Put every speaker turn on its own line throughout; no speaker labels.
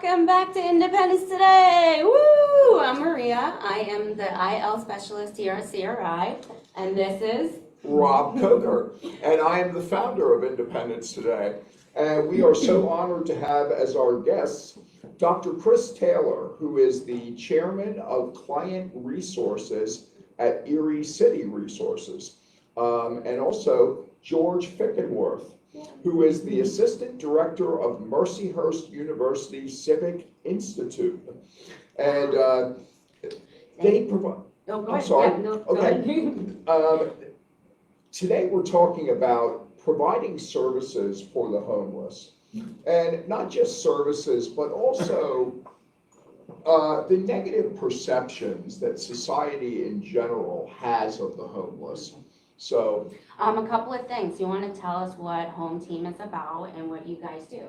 Welcome back to Independence Today. Woo! I'm Maria. I am the IL specialist here at CRI, and this is
Rob Coker, and I am the founder of Independence Today. And we are so honored to have as our guests Dr. Cris Taylor, who is the chairman of Client Resources at Erie City Resources, and also George Fickenworth, who is the assistant director of Mercyhurst University Civic Institute. And they provide, I'm sorry, okay. Today we're talking about providing services for the homeless. And not just services, but also the negative perceptions that society in general has of the homeless. So,
a couple of things. You want to tell us what Home Team is about and what you guys do?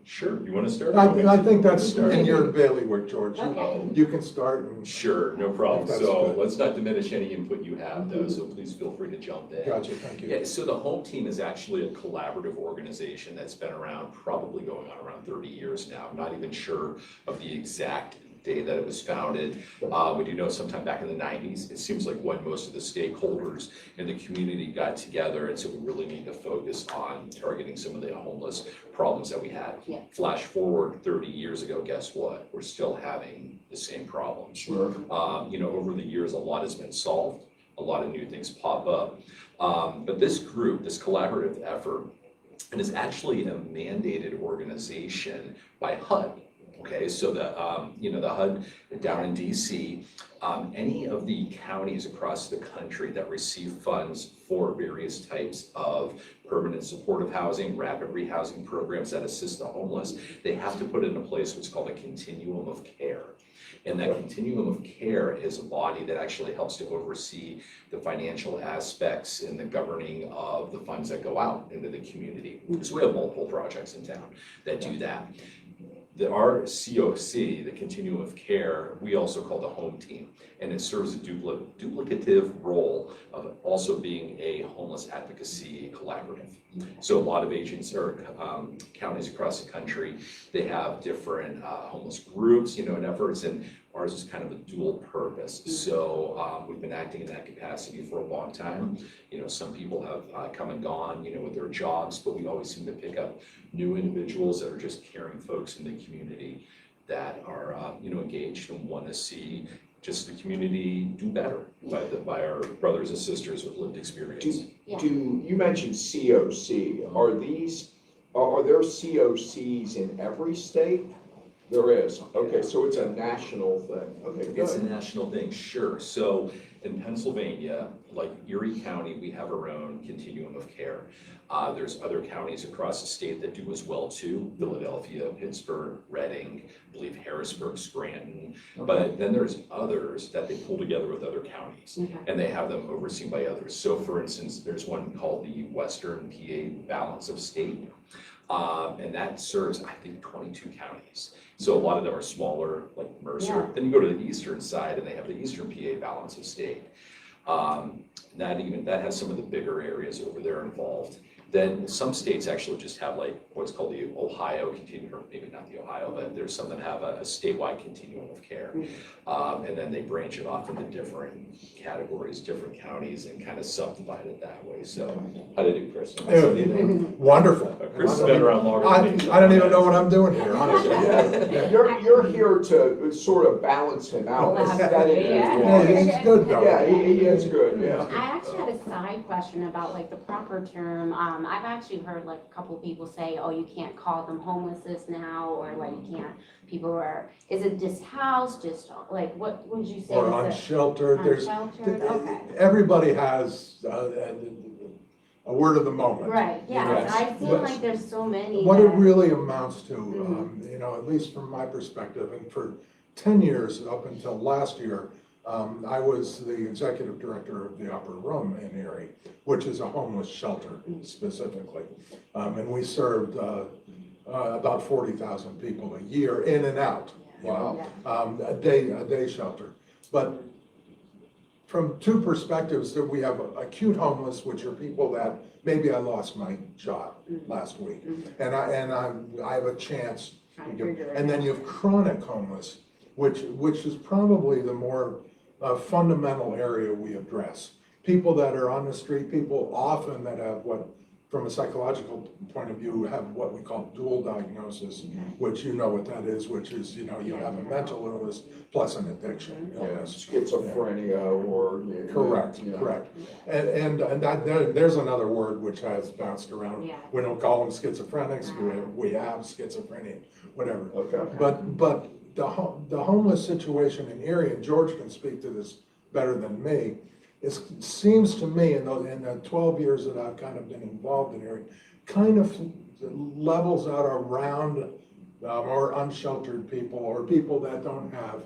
Sure. You want to start?
I think that's in your bailiwick, George.
Okay.
You can start. And
Sure, no problem.
That's
So
good.
let's not diminish any input you have, though, so please feel free to jump in.
Gotcha, thank you.
Yeah, so the Home Team is actually a collaborative organization that's been around, probably going on around 30 years now. I'm not even sure of the exact day that it was founded. We do know sometime back in the 90s. It seems like when most of the stakeholders in the community got together, and so we really need to focus on targeting some of the homeless problems that we had.
Yeah.
Flash forward 30 years ago, guess what? We're still having the same problems.
sure.
Over the years, a lot has been solved, a lot of new things pop up. But this group, this collaborative effort, and is actually a mandated organization by HUD. Okay, so the HUD down in DC, any of the counties across the country that receive funds for various types of permanent supportive housing, rapid rehousing programs that assist the homeless, they have to put into place what's called a continuum of care. And that continuum of care is a body that actually helps to oversee the financial aspects and the governing of the funds that go out into the community. Because we have multiple projects in town that do that. Our COC, the Continuum of Care, we also call the Home Team, and it serves a duplicative role of also being a homeless advocacy collaborative. So a lot of agents or counties across the country, they have different homeless groups, and efforts, and ours is kind of a dual purpose. So we've been acting in that capacity for a long time. Some people have come and gone, with their jobs, but we always seem to pick up new individuals that are just caring folks in the community that are, engaged and want to see just the community do better by our brothers and sisters with lived experience.
You mentioned COC. Are there COCs in every state? There is. Okay, so it's a national thing. Okay, good.
It's a national thing, sure. So in Pennsylvania, like Erie County, we have our own continuum of care. There's other counties across the state that do as well too. Philadelphia, Pittsburgh, Reading, I believe Harrisburg, Scranton.
Okay.
But then there's others that they pull together with other counties,
Okay.
and they have them overseen by others. So for instance, there's one called the Western PA Balance of State. And that serves, I think, 22 counties. So a lot of them are smaller, like Mercer.
Yeah.
Then you go to the eastern side, and they have the Eastern PA Balance of State. That has some of the bigger areas over there involved. Then some states actually just have like what's called the Ohio continuum, or maybe not the Ohio, but there's some that have a statewide continuum of care. And then they branch it off into different categories, different counties, and kind of subdivide it that way. So how did you, Chris?
Wonderful.
Chris has been around longer than me.
I don't even know what I'm doing here, honestly.
Yeah, you're here to sort of balance him out.
Yeah, he's good though.
Yeah, he is good, yeah.
I actually had a side question about like the proper term. I've actually heard like a couple people say, oh, you can't call them homelessness now, or like you can't, is it just house, just like, what would you say?
Or unsheltered.
Unsheltered, okay.
Everybody has a word of the moment.
Right, yeah,
Yes.
I feel like there's so many.
What it
that-
really amounts to, at least from my perspective, and for 10 years up until last year, I was the executive director of the Upper Room in Erie, which is a homeless shelter specifically. And we served about 40,000 people a year in and out.
Wow.
A day shelter. But from two perspectives, that we have acute homeless, which are people that maybe I lost my job last week, and I have a chance
trying to figure it out.
And then you have chronic homeless, which is probably the more fundamental area we address. People that are on the street, people often that have what, from a psychological point of view, have what we call dual diagnosis, which you know what that is, which is, you know, you have a mental illness plus an addiction
Yeah,
illness.
schizophrenia or.
Correct,
yeah.
correct. And there's another word which has bounced around.
Yeah.
We don't call them schizophrenics, we have schizophrenia, whatever.
Okay.
But the homeless situation in Erie, and George can speak to this better than me, it seems to me in the 12 years that I've kind of been involved in Erie, kind of levels out around more unsheltered people or people that don't have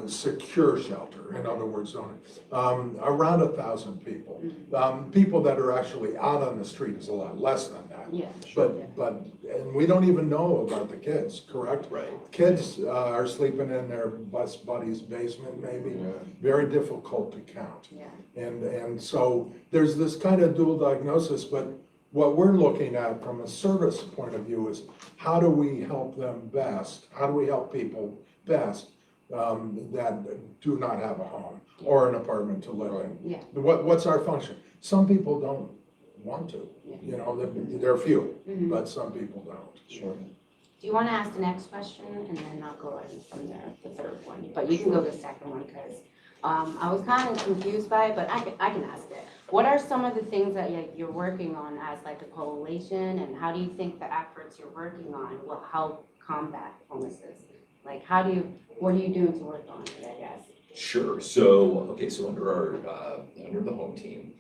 secure shelter, in other words, around 1,000 people. People that are actually out on the street is a lot less than that.
Yeah.
And we don't even know about the kids, correct?
Right.
Kids are sleeping in their bus buddy's basement maybe,
Yeah.
very difficult to count.
Yeah.
And so there's this kind of dual diagnosis, but what we're looking at from a service point of view is how do we help them best? How do we help people best that do not have a home or an apartment to live in?
Yeah.
What's our function? Some people don't want to,
Yeah.
you know, there are few,
Mhm.
but some people don't.
Sure.
Do you want to ask the next question, and then I'll go in from there, the third one, but you can go to the second one, because I was kind of confused by it, but I can ask it. What are some of the things that you're working on as like a coalition, and how do you think the efforts you're working on will help combat homelessness? Like, what are you doing to work on it, I guess?
Sure. So, okay, so under the home team,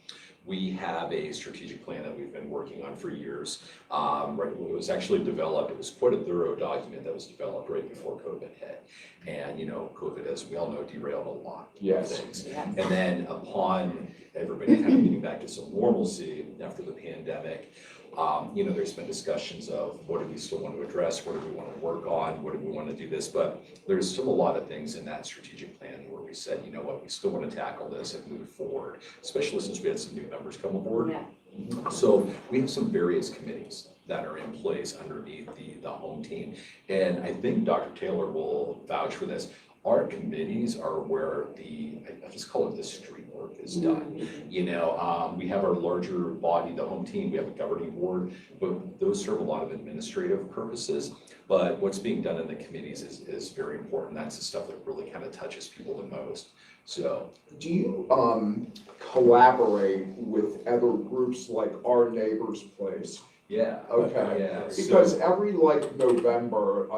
we have a strategic plan that we've been working on for years. Right, it was actually developed, it was quite a thorough document that was developed right before COVID hit. And, you know, COVID, as we all know, derailed a lot of
Yes.
things.
Yes.
And then upon everybody kind of getting back to some normalcy after the pandemic, you know, there's been discussions of what do we still want to address, what do we want to work on, what do we want to do this, but there's still a lot of things in that strategic plan where we said, you know what, we still want to tackle this and move forward, especially since we had some new members come aboard.
Yeah.
So we have some various committees that are in place underneath the home team. And I think Dr. Taylor will vouch for this. Our committees are where I just call it the street work is done. You know, we have our larger body, the home team, we have a governing board, but those serve a lot of administrative purposes. But what's being done in the committees is very important. That's the stuff that really kind of touches people the most. So.
Do you collaborate with other groups like Our Neighbor's Place?
Yeah.
Okay.
Yeah.
Because every like November,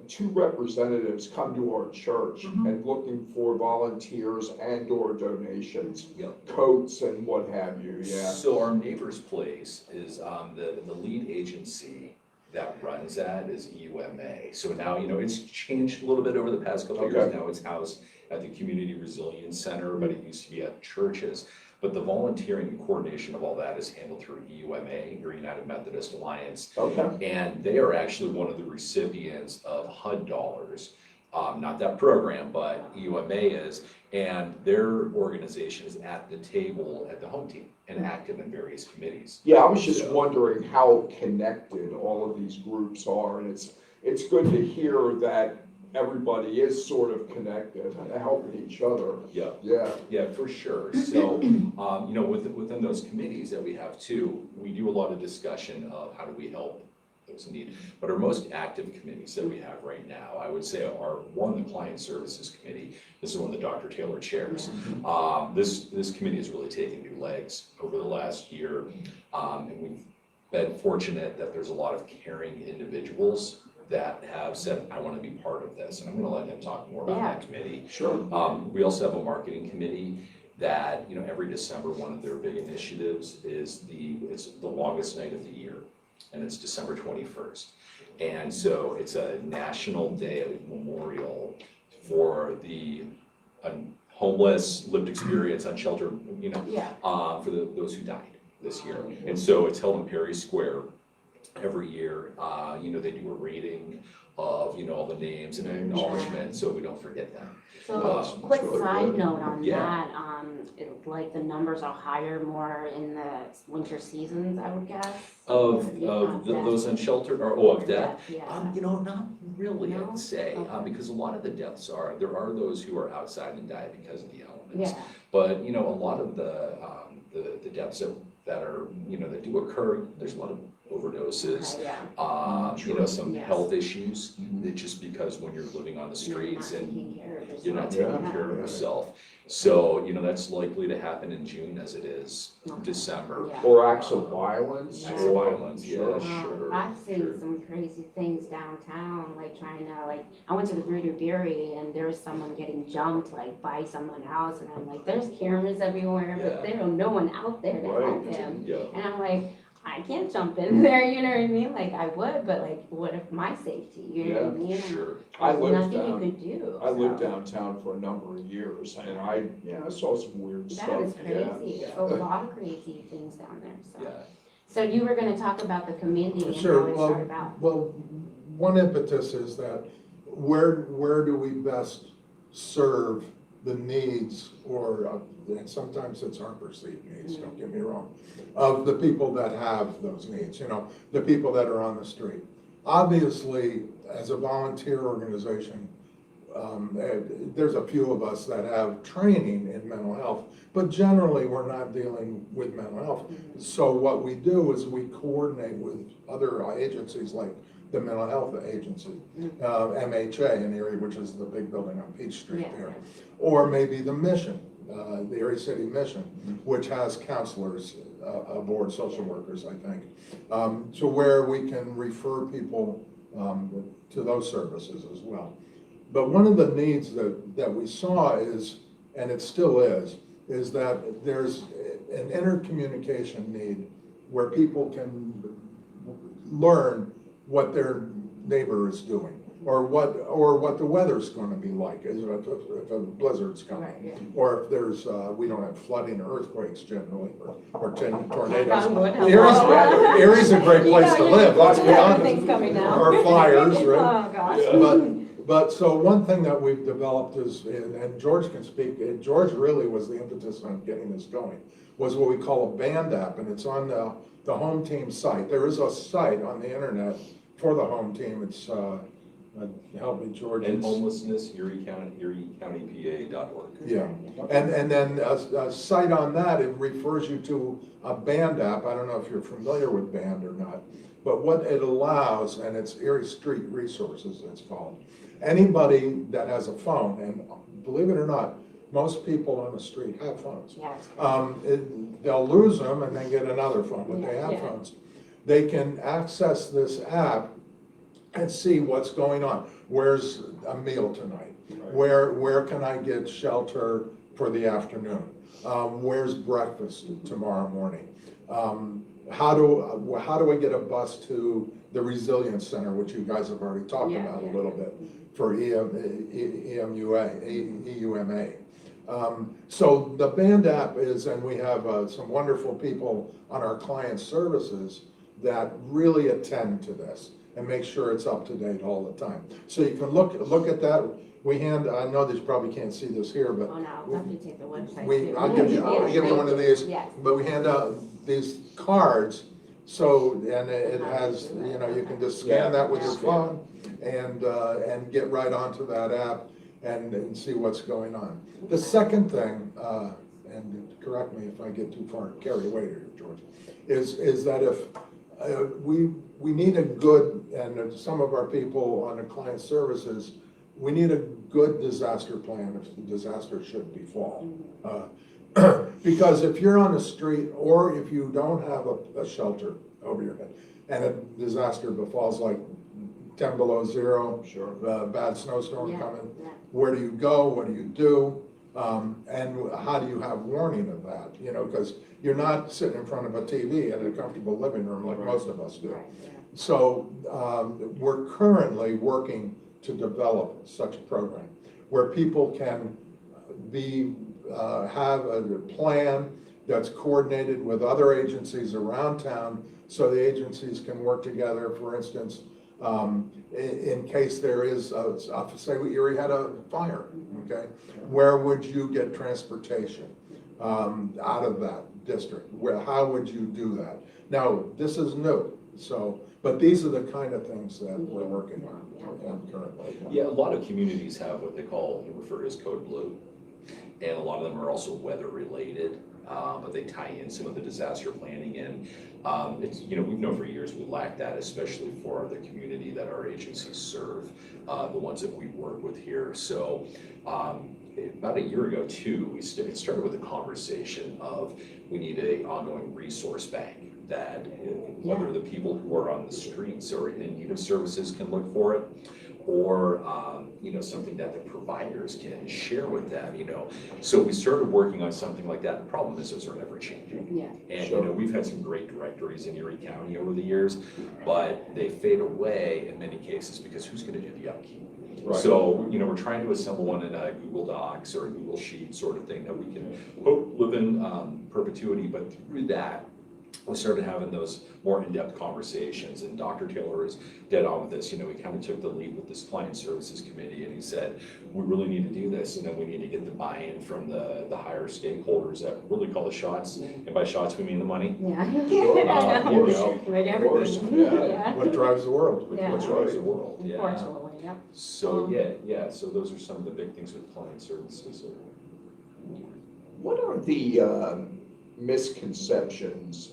2 representatives come to our church and looking for volunteers and or donations,
Yep.
coats and what have you, yeah.
So our Neighbor's Place is the lead agency that runs that is EUMA. So now, you know, it's changed a little bit over the past couple of years.
Okay.
Now it's housed at the Community Resilience Center, but it used to be at churches. But the volunteering and coordination of all that is handled through EUMA, or United Methodist Alliance.
Okay.
And they are actually one of the recipients of HUD dollars. Not that program, but EUMA is. And their organization is at the table at the home team and active in various committees.
Yeah, I was just
So-
wondering how connected all of these groups are, and it's good to hear that everybody is sort of connected and helping each other.
Yeah.
Yeah.
Yeah, for sure. So, you know, within those committees that we have too, we do a lot of discussion of how do we help those in need. But our most active committees that we have right now, I would say are the Client Services Committee. This is one that Dr. Taylor chairs. This committee has really taken new legs over the last year. And we've been fortunate that there's a lot of caring individuals that have said, I want to be part of this. And I'm going to let him talk more about that committee.
Sure.
We also have a marketing committee that, you know, every December, one of their big initiatives is it's the longest night of the year, and it's December 21st. And so it's a national day of memorial for the homeless, lived experience, unsheltered, you know,
Yeah.
for those who died this year. And so it's held in Perry Square every year. You know, they do a reading of, you know, all the names and acknowledgement, so we don't forget them.
So,
It's
quick
really
side
good.
note on
Yeah.
that, like the numbers are higher more in the winter seasons, I would guess.
Of
death.
those unsheltered, or, of death?
Yeah.
You know, not really,
No?
I'd say,
Okay.
because a lot of the deaths there are those who are outside and die because of the elements.
Yeah,
But, you know, a lot of the deaths that are, you know, that do occur, there's a lot of overdoses,
okay, yeah.
you know, some
Yes.
health issues, it's just because when you're living on the streets
You're not
and
taking care of yourself.
you're not
Yeah.
taking care of yourself. So, you know, that's likely to happen in June as it is December.
Yeah.
Or acts of violence.
Acts of
or-
violence, yeah,
Sure,
sure.
I've seen
sure.
some crazy things downtown, like trying to, like, I went to the Greater Erie and there was someone getting jumped, like, by someone else, and I'm like, there's cameras everywhere, but
Yeah.
there's no one out there to
Right.
help him.
Yeah.
And I'm like, I can't jump in there, you know what I mean? Like, I would, but like, what if my safety, you know what I mean?
Sure.
I
There's
lived
nothing
down-
you could do.
I lived
so.
downtown for a number of years, and I saw some weird stuff.
That is
Yeah.
crazy, a lot of crazy things down there, so.
Yeah.
So you were gonna talk about the committee and
Sure,
how it started out.
well, one impetus is that where do we best serve the needs, or, and sometimes it's our perceived needs, don't get me wrong, of the people that have those needs, you know, the people that are on the street. Obviously, as a volunteer organization, there's a few of us that have training in mental health, but generally, we're not dealing with mental health. So what we do is we coordinate with other agencies like the Mental Health Agency, MHA in Erie, which is the big building on Peach Street
Yeah,
there. Or maybe the Mission, the Erie City Mission, which has counselors aboard, social workers, I think, to where we can refer people to those services as well. But one of the needs that we saw is, and it still is that there's an intercommunication need where people can learn what their neighbor is doing, or what the weather's gonna be like, if a blizzard's coming.
Right, yeah.
Or if there's, we don't have flooding or earthquakes generally, or
Knock
tornadoes.
on wood, hello.
Erie's a great place to live, let's be
Everything's
honest.
coming down.
Or fires, right?
Oh, gosh.
But so one thing that we've developed is, and George can speak, George really was the impetus on getting this going, was what we call a band app, and it's on the home team site. There is a site on the internet for the home team. It's, help me, George.
And
it's-
homelessness, ErieCountyPA.org.
Yeah, and then a site on that, it refers you to a band app. I don't know if you're familiar with band or not, but what it allows, and it's Erie Street Resources, it's called. Anybody that has a phone, and believe it or not, most people on the street have phones.
Yes.
They'll lose them and then get another phone, but they have
Yeah.
phones. They can access this app and see what's going on. Where's a meal tonight? Where can I get shelter for the afternoon? Where's breakfast tomorrow morning? How do I get a bus to the Resilience Center, which you guys have already talked
Yeah,
about
yeah.
a little bit, for EUMA. So the band app is, and we have some wonderful people on our client services that really attend to this and make sure it's up to date all the time. So you can look at that. I know that you probably can't see this here, but
Oh, no, I'll have to take the website too.
I'll give you one of these,
Yes.
but we hand out these cards, so, and it has, you can just scan that with your phone and get right onto that app and see what's going on. The second thing, and correct me if I get too far carried away here, George, is that if we need a good, and some of our people on the client services, we need a good disaster plan if the disaster should befall. Because if you're on the street, or if you don't have a shelter over your head, and a disaster befalls like 10 below zero,
Sure.
bad snowstorm
Yeah,
coming,
yeah.
where do you go, what do you do? And how do you have warning of that? Because you're not sitting in front of a TV in a comfortable living room like most of us do.
Right, yeah.
So we're currently working to develop such a program where people can have a plan that's coordinated with other agencies around town, so the agencies can work together. For instance, In case there is, say Erie had a fire, okay? Where would you get transportation out of that district? How would you do that? Now, this is new, so, but these are the kind of things that we're working on currently.
Yeah, a lot of communities have what they call, refer to as code blue. And a lot of them are also weather related, but they tie in some of the disaster planning in. It's, we've known for years we lack that, especially for the community that our agencies serve, the ones that we work with here. So about a year ago too, it started with a conversation of we need an ongoing resource bank that whether the people who are on the streets or in need of services can look for it, or something that the providers can share with them, So we started working on something like that. The problem is those are ever changing.
Yeah.
And we've had some great directories in Erie County over the years, but they fade away in many cases because who's going to do the upkeep?
Right.
So, we're trying to assemble one in a Google Docs or a Google Sheet sort of thing that we can hope live in perpetuity, but through that, we started having those more in-depth conversations, and Dr. Taylor is dead on with this. He kind of took the lead with this client services committee, and he said, we really need to do this, and then we need to get the buy-in from the higher stakeholders that really call the shots, and by shots, we mean the money.
Yeah.
Sure.
I know.
You know,
Right,
of course,
everything.
yeah.
What drives the world?
Yeah.
What drives the world, yeah.
Unfortunately, yeah.
So, so those are some of the big things with client services.
What are the misconceptions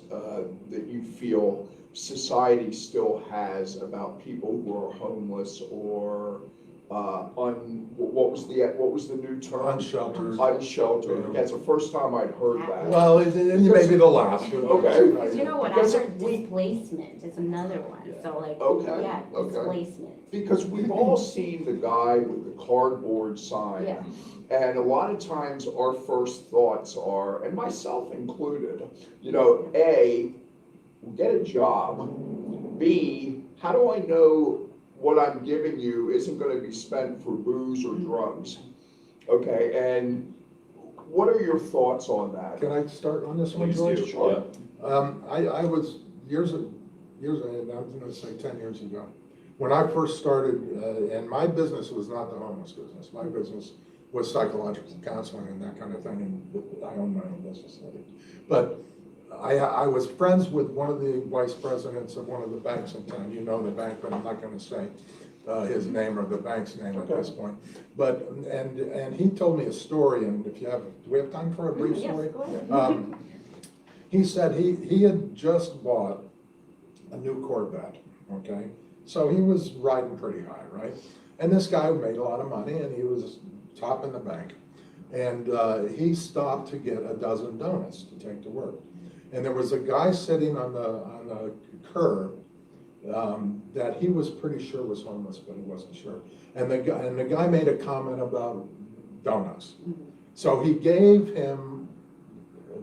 that you feel society still has about people who are homeless or what was the new term?
Unsheltered.
Unsheltered. That's the first time I'd heard that.
Well, it may be the last.
Okay.
Because you know what, I
Because
heard displacement is another one, so like,
Okay,
yeah,
okay.
displacement.
Because we've all seen the guy with the cardboard sign.
Yeah.
And a lot of times our first thoughts are, and myself included, A, get a job. B, how do I know what I'm giving you isn't going to be spent for booze or drugs? Okay, and what are your thoughts on that?
Can I start on this one,
Please
George?
do.
Sure.
I was years ago, I was going to say 10 years ago, when I first started, and my business was not the homeless business. My business was psychological counseling and that kind of thing, and I own my own business. But I was friends with one of the vice presidents of one of the banks in town. You know the bank, but I'm not going to say his name or the bank's name at this point. But and he told me a story, and if you have, do we have time for a brief story?
Yes, go ahead.
He said he had just bought a new Corvette, okay? So he was riding pretty high, right? And this guy made a lot of money, and he was top in the bank. And he stopped to get a dozen donuts to take to work. And there was a guy sitting on the curb that he was pretty sure was homeless, but he wasn't sure. And the guy made a comment about donuts. So he gave him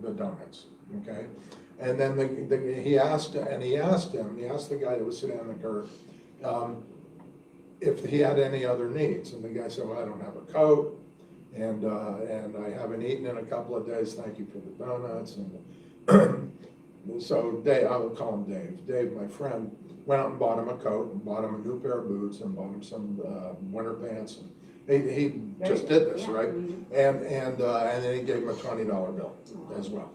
the donuts, okay? And then he asked the guy that was sitting on the curb if he had any other needs. And the guy said, well, I don't have a coat, and I haven't eaten in a couple of days, thank you for the donuts. And so Dave, I will call him Dave. Dave, my friend, went out and bought him a coat, and bought him a new pair of boots, and bought him some winter pants. And he just did this, right? And then he gave him a $20 bill as well.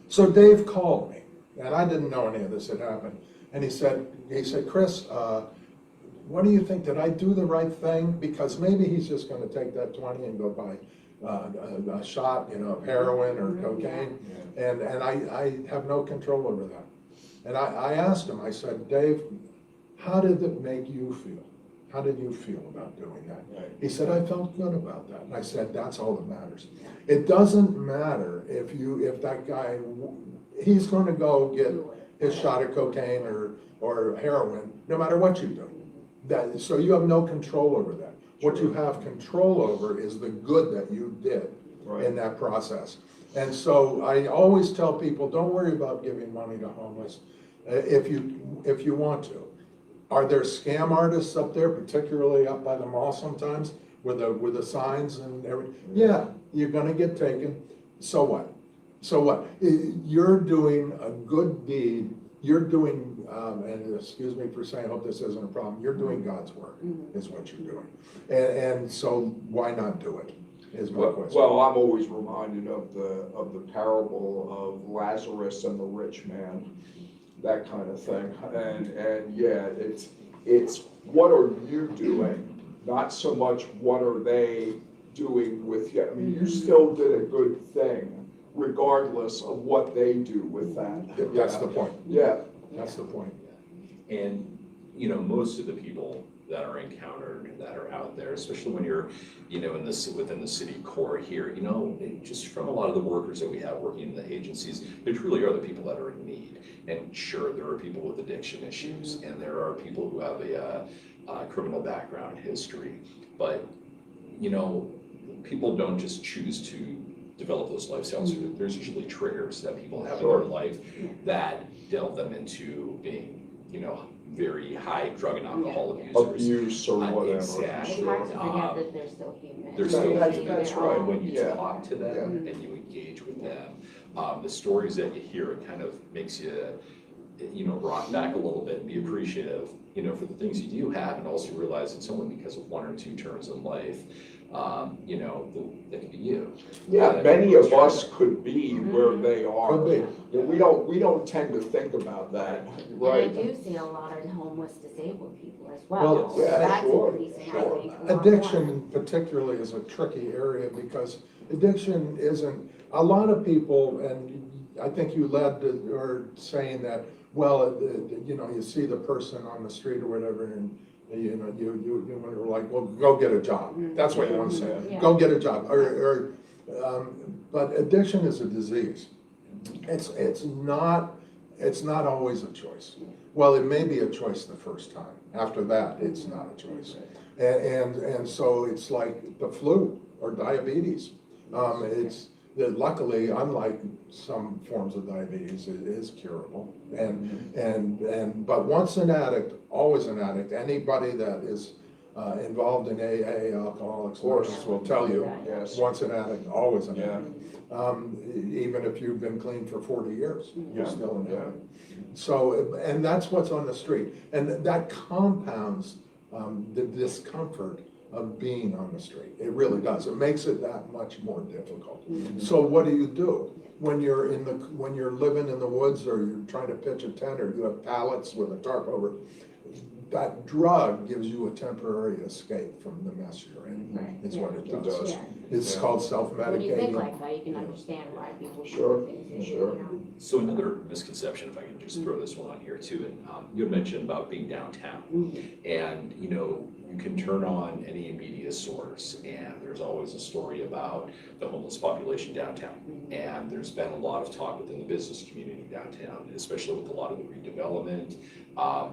So Dave called me, and I didn't know any of this had happened. And he said, Cris, what do you think? Did I do the right thing? Because maybe he's just going to take that 20 and go buy a shot, of heroin or cocaine, and I have no control over that. And I asked him, I said, Dave, how did it make you feel? How did you feel about doing that?
Right.
He said, I felt good about that. And I said, that's all that matters. It doesn't matter if that guy, he's going to go get his shot of cocaine or heroin, no matter what you do. So you have no control over that. What you have control over is the good that you did in that process. And so I always tell people, don't worry about giving money to homeless if you want to. Are there scam artists up there, particularly up by the mall sometimes, with the signs and everything? Yeah, you're gonna get taken. So what? So what? You're doing a good deed you're doing, and excuse me for saying, I hope this isn't a problem, you're doing God's work, is what you're doing. And so why not do it, is my question.
Well, I'm always reminded of the parable of Lazarus and the rich man, that kind of thing. And yeah, it's what are you doing, not so much what are they doing with you. I mean, you still did a good thing regardless of what they do with that.
That's the point.
Yeah.
That's the point.
And, you know, most of the people that are encountered, that are out there, especially when you're, you know, within the city core here, you know, just from a lot of the workers that we have working in the agencies, there truly are the people that are in need. And sure, there are people with addiction issues, and there are people who have a criminal background history. But, you know, people don't just choose to develop those lifestyles. There's usually triggers that people have in their life that delve them into being, you know, very high drug and alcohol abusers.
Abuse or whatever.
Exactly.
It's hard to forget that they're still human.
They're still
That's
human.
right.
When you
Yeah.
talk to them and you engage with them, the stories that you hear, it kind of makes you, you know, rock back a little bit and be appreciative, you know, for the things you do have, and also realize it's only because of one or two turns in life, you know, that could be you.
Yeah, many of us could be where they are.
Could be.
Yeah, we don't tend to think about that,
And
right?
I do see a lot of homeless disabled people as
Well,
well. So
yeah,
that's
sure,
increasing, I
sure.
think, a lot more.
Addiction particularly is a tricky area because addiction isn't, a lot of people, and I think you led to, or saying that, well, you know, you see the person on the street or whatever, and you know, you were like, well, go get a job. That's what you want to say.
Yeah.
Go get a job. But addiction is a disease. It's not always a choice. Well, it may be a choice the first time. After that, it's not a choice. And so it's like the flu or diabetes. Luckily, unlike some forms of diabetes, it is curable. But once an addict, always an addict. Anybody that is involved in AA, Alcoholics Anonymous, will tell you,
Yes.
once an addict, always an
Yeah.
addict. Even if you've been clean for 40 years, you're
Yeah.
still an
Yeah.
addict. So, and that's what's on the street. And that compounds the discomfort of being on the street. It really does. It makes it that much more difficult. So what do? When you're living in the woods, or you're trying to pitch a tent, or you have pallets with a tarp over, that drug gives you a temporary escape from the mess you're in,
Right.
is what it
It
does.
does.
Yeah.
It's
Yeah.
called
When you think
self-medicating.
like that, you can understand why people
Sure,
do things they do,
sure.
you know?
So another misconception, if I can just throw this one on here too, and you had mentioned about being downtown. And, you know, you can turn on any media source and there's always a story about the homeless population downtown. And there's been a lot of talk within the business community downtown, especially with a lot of the redevelopment.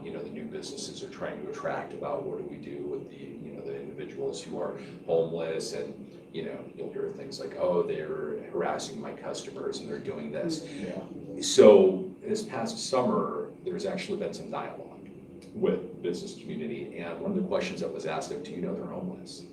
You know, the new businesses are trying to attract about what do we do with the, you know, the individuals who are homeless, and, you know, you'll hear things like, oh, they're harassing my customers and they're doing this.
Yeah.
So this past summer, there's actually been some dialogue with the business community, and one of the questions that was asked, do you know they're homeless?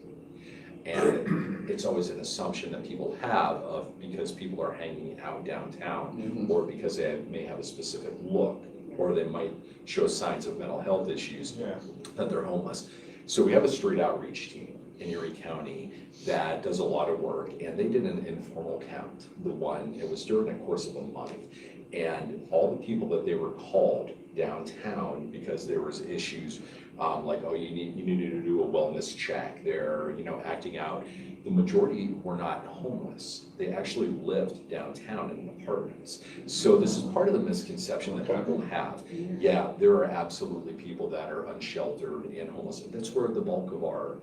And it's always an assumption that people have of, because people are hanging out downtown, or because they may have a specific look, or they might show signs of mental health issues,
Yeah.
that they're homeless. So we have a street outreach team in Erie County that does a lot of work, and they did an informal count. It was during the course of a month, and all the people that they were called downtown because there was issues, like, oh, you needed to do a wellness check, they're, you know, acting out. The majority were not homeless. They actually lived downtown in apartments. So this is part of the misconception that people have. Yeah, there are absolutely people that are unsheltered and homeless. That's where the bulk of our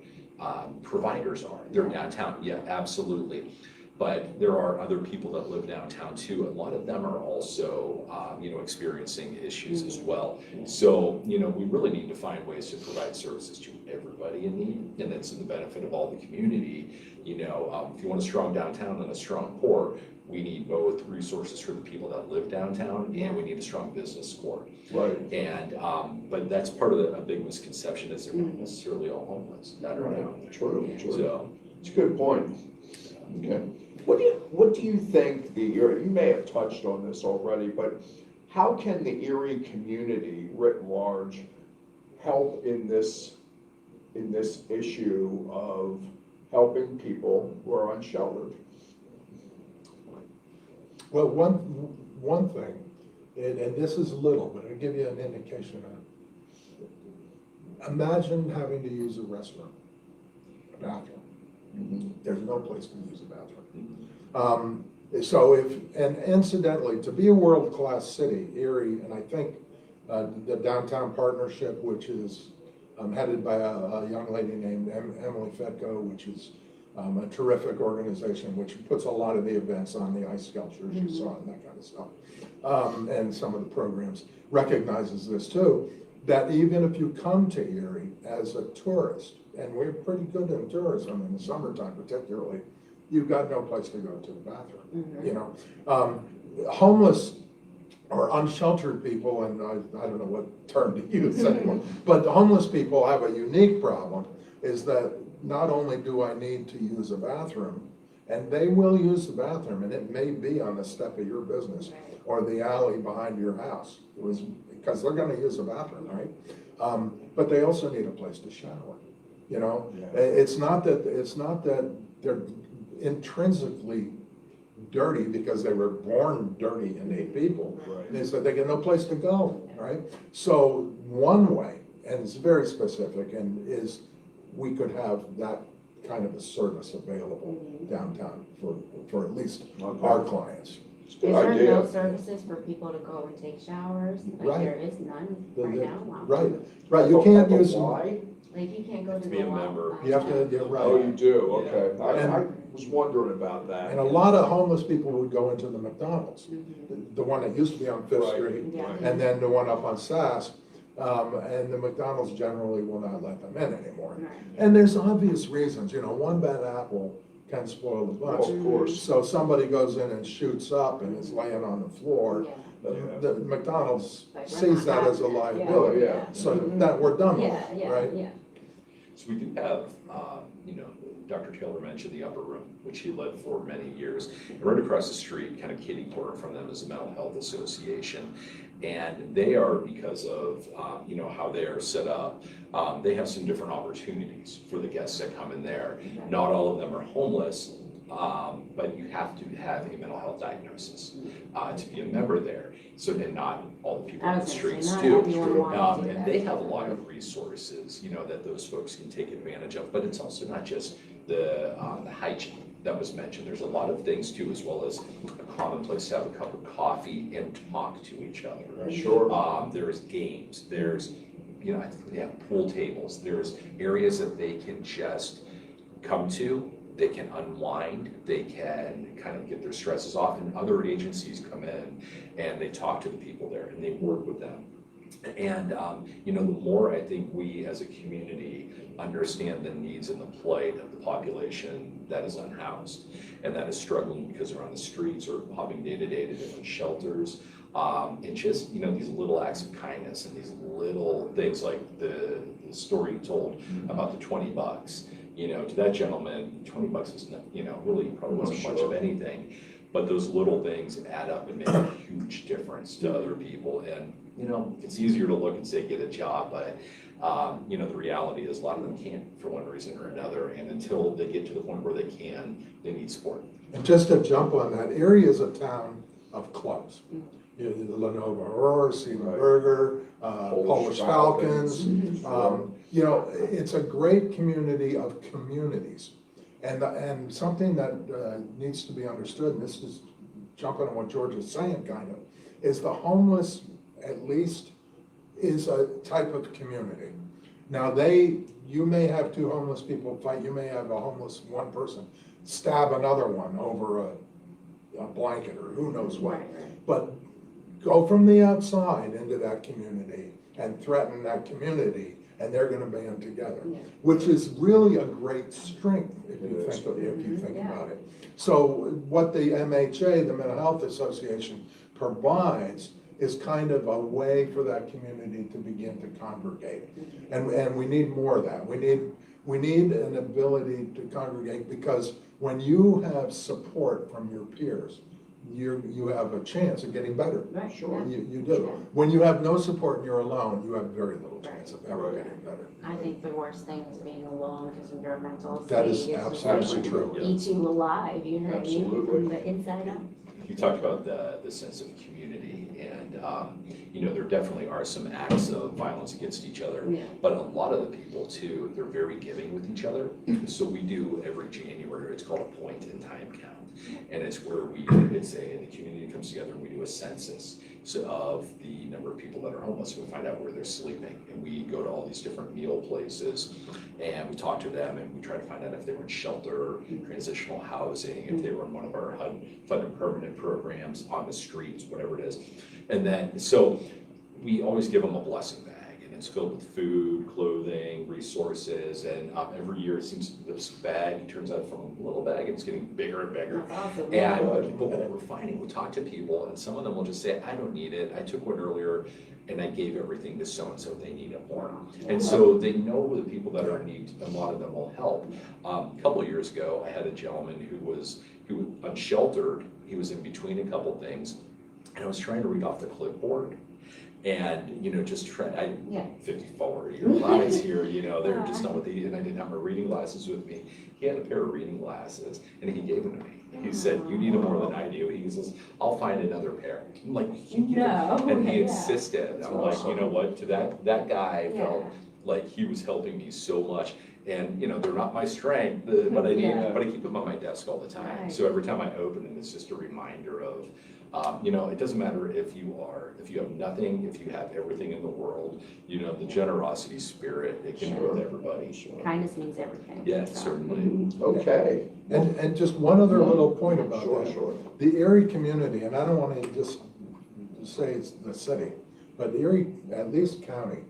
providers are. They're downtown, yeah, absolutely. But there are other people that live downtown too. A lot of them are also, you know, experiencing issues as well. So, you know, we really need to find ways to provide services to everybody in need, and that's in the benefit of all the community. You know, if you want a strong downtown and a strong core, we need both resources for the people that live downtown, and we need a strong business core.
Right.
And, but that's part of a big misconception, is they're not necessarily all homeless. That are down there.
True, true.
So,
It's a good point. Okay. What do you think you may have touched on this already, but how can the Erie community writ large help in this issue of helping people who are unsheltered?
Well, one thing, and this is little, but it'll give you an indication of it. Imagine having to use a restroom, a bathroom. There's no place to use a bathroom. So and incidentally, to be a world-class city, Erie, and I think the Downtown Partnership, which is headed by a young lady named Emily Fetko, which is a terrific organization, which puts a lot of the events on, the ice sculptures you saw and that kind of stuff. And some of the programs recognizes this too, that even if you come to Erie as a tourist, and we're pretty good in tourism in the summertime particularly, you've got no place to go to the bathroom, you know. Homeless or unsheltered people, and I don't know what term to use anymore, but homeless people have a unique problem, is that not only do I need to use a bathroom, and they will use the bathroom, and it may be on the step of your business or the alley behind your house, because they're gonna use the bathroom, right? But they also need a place to shower, you know? It's not that they're intrinsically dirty because they were born dirty innate people. Is that they get no place to go, right? So one way, and it's very specific, and is we could have that kind of a service available downtown for at least our clients.
Is there no services for people to go and take showers? Like
Right.
there is none right now? Wow.
Right, you can't use.
Why?
Like you can't go to
To be
the
a
wall.
member.
You have to, you're right.
Oh, you do, okay.
And-
I was wondering about that.
And a lot of homeless people would go into the McDonald's,
Mhm.
the one that used to be on Fifth
Right.
Street,
Yeah.
and then the one up on Sask. And the McDonald's generally will not let them in anymore.
Right.
And there's obvious reasons, you know, one bad apple can spoil the bunch.
Of course.
So somebody goes in and shoots up and is laying on the floor,
Yeah.
the McDonald's
Like, we're
sees
not
that as a
having that.
liability.
Yeah.
So that we're done with
Yeah,
it,
yeah,
right?
yeah.
So we do have, Dr. Taylor mentioned the Upper Room, which he led for many years. And right across the street, kind of kitty corner from them, is the Mental Health Association. And they are, because of, how they are set up, they have some different opportunities for the guests that come in there. Not all of them are homeless, but you have to have a mental health diagnosis to be a member there. So then not all the people
I
on the
was gonna
streets
say, not
do.
everyone wants to do
And
that.
they have a lot of resources, that those folks can take advantage of. But it's also not just the hygiene that was mentioned. There's a lot of things too, as well as a common place to have a cup of coffee and talk to each other.
Sure.
There's games, there's, I think they have pool tables, there's areas that they can just come to, they can unwind, they can kind of get their stresses off, and other agencies come in and they talk to the people there and they work with them. And, the more I think we as a community understand the needs and the plight of the population that is unhoused and that is struggling because they're on the streets or hopping day to day to different shelters. And just, these little acts of kindness and these little things like the story you told about the $20. To that gentleman, $20 is not, really probably wasn't much of anything. But those little things add up and make a huge difference to other people. And, it's easier to look and say, get a job, but, the reality is a lot of them can't for one reason or another. And until they get to the point where they can, they need support.
And just to jump on that, Erie is a town of clubs. The Lenovo Aurora, Seaman Burger, Polish Falcons. It's a great community of communities. And something that needs to be understood, and this is jumping on what George is saying kind of, is the homeless, at least, is a type of community. Now you may have two homeless people fight, you may have a homeless one person stab another one over a blanket or who knows what.
Right.
But go from the outside into that community and threaten that community, and they're gonna band together, which is really a great strength if you think about it. So what the MHA, the Mental Health Association, provides is kind of a way for that community to begin to congregate. And we need more of that. We need an ability to congregate, because when you have support from your peers, you have a chance of getting better.
Right.
Sure.
You do. When you have no support and you're alone, you have very little chance of ever getting better.
I think the worst thing is being alone because of your mental
That
state.
is
It's just
absolutely
like
true.
eats you alive, you know what I mean?
Absolutely.
From the inside out.
You talked about the sense of community, and, you know, there definitely are some acts of violence against each other.
Yeah.
But a lot of the people too, they're very giving with each other. So we do every January, it's called a point in time count. And it's where the community comes together and we do a census of the number of people that are homeless. We find out where they're sleeping, and we go to all these different meal places and we talk to them, and we try to find out if they were in shelter, transitional housing, if they were in one of our HUD permanent programs, on the streets, whatever it is. And then, so we always give them a blessing bag, and it's filled with food, clothing, resources, and every year it seems this bag turns out from a little bag, and it's getting bigger and bigger.
That's awesome.
And but what we're finding, we'll talk to people, and some of them will just say, I don't need it, I took one earlier, and I gave everything to so-and-so, they need it more. And so they know the people that are in need, a lot of them will help. A couple of years ago, I had a gentleman who was unsheltered, he was in between a couple things, and I was trying to read off the clipboard. And, you know, just try, 54-year-old guys here, you know, they're just not what they need, and I didn't have my reading glasses with me. He had a pair of reading glasses, and he gave them to me. He said, you need them more than I do. He says, I'll find another pair. I'm like,
No.
and he
Yeah.
insisted. I'm like, you know what, to that guy felt like he was helping me so much. And, you know, they're not my strength, but I keep them on my desk all the time.
Right.
So every time I open it, it's just a reminder of, you know, it doesn't matter if you have nothing, if you have everything in the world, you know, the generosity spirit, it can go with everybody.
Kindness means everything.
Yeah,
so.
certainly.
Okay.
And just one other little point about
Sure,
that.
sure.
The Erie community, and I don't want to just say it's the city, but Erie, at least county,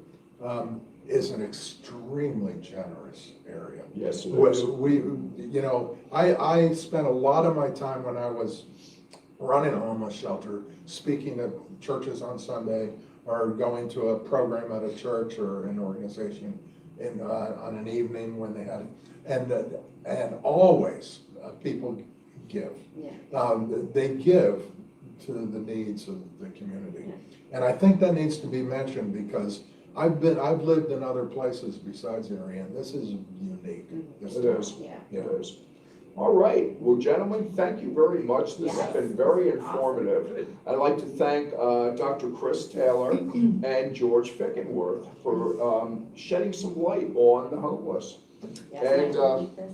is an extremely generous area.
Yes, it
We,
is.
you know, I spent a lot of my time when I was running a homeless shelter, speaking at churches on Sunday, or going to a program at a church or an organization on an evening when they had, and always people give.
Yeah.
They give to the needs of the community. And I think that needs to be mentioned because I've lived in other places besides Erie, and this is unique. This
It is.
Yeah.
It is. All right, well, gentlemen, thank you very much. This has been very informative. I'd like to thank Dr. Cris Taylor and George Fickenworth for shedding some light on the homeless.
Yes,
And,
can I keep this?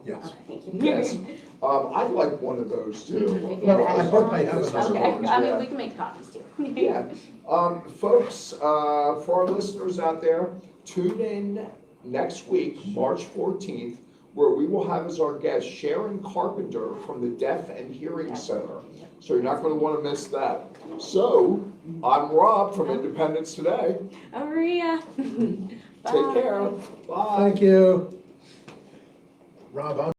Yes.
Okay, thank you.
Yes, I'd like one of those too.
Well, I hope I have
This is
another
Okay,
yours,
I
yeah.
mean, we can make copies too.
Yeah, folks, for our listeners out there, tune in next week, March 14th, where we will have as our guest Sharon Carpenter from the Deaf and Hearing Center. So you're not going to want to miss that. So, I'm Rob from Independence Today.
Maria.
Take care. Bye.
Thank you. Rob, I'm